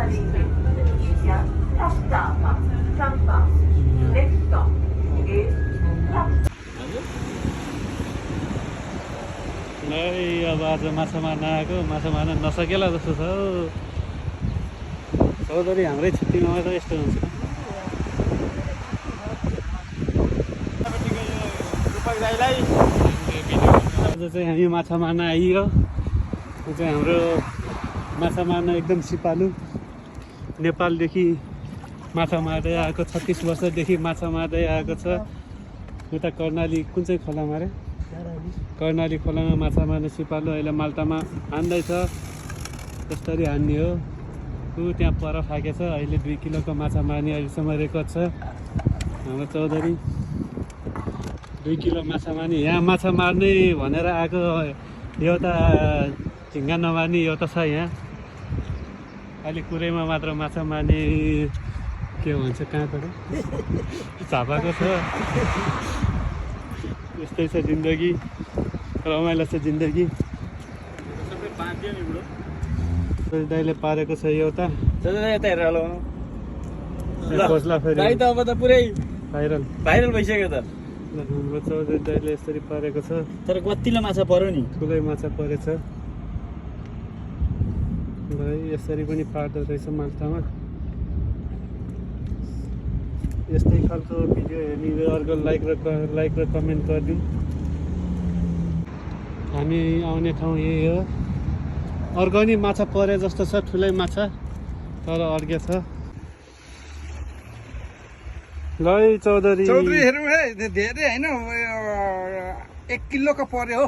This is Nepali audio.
अब आज माछा मार्न आएको माछा मार्न नसकेला जस्तो छ चौधरी हाम्रै छुट्टीमा मात्र यस्तो हुन्छ आज चाहिँ हामी माछा मार्न आइयो यो चाहिँ हाम्रो माछा मार्न एकदम सिपालु नेपालदेखि माछा मार्दै आएको 36 वर्षदेखि माछा मार्दै आएको छ उता कर्णाली कुन चाहिँ खोलामा रे कर्णाली खोलामा माछा मार्ने सिपालु अहिले माल्टामा हान्दैछ त्यसरी हान्ने हो ऊ त्यहाँ पर फाकेछ अहिले 2 किलोको माछा मार्ने अहिलेसम्म रेकर्ड छ हाम्रो चौधरी 2 किलो माछा मार्ने यहाँ माछा मार्ने भनेर आएको एउटा झिङ्गा नमार्ने एउटा छ यहाँ अलि कुरैमा मात्र माछा मार्ने के भन्छ कहाँको झापाको छ यस्तै छ जिन्दगी रमाइलो छ जिन्दगी सबै पार्दियो नि ब्रो दाइले पारेको छ एउटा यता हेरेर ल खोज्ला फेरि दाइ त अब त पुरै भाइरल भइसक्यो त हाम्रो चौधरी दाइले यसरी पारेको छ तर कतिले माछा पर्यो नि ठुलै माछा परेछ भाइ यसरी पनि पार्दो रहेछ माल्टामा यस्तै खालको भिडियो हेर्ने अर्को लाइक र कमेन्ट गरिदिउँ हामी आउने ठाउँ यही हो अर्को नि माछा परे जस्तो छ ठुलै माछा तर अर्के छ ल चौधरी हेरौँ है धेरै होइन 1 किलोको पर्यो हो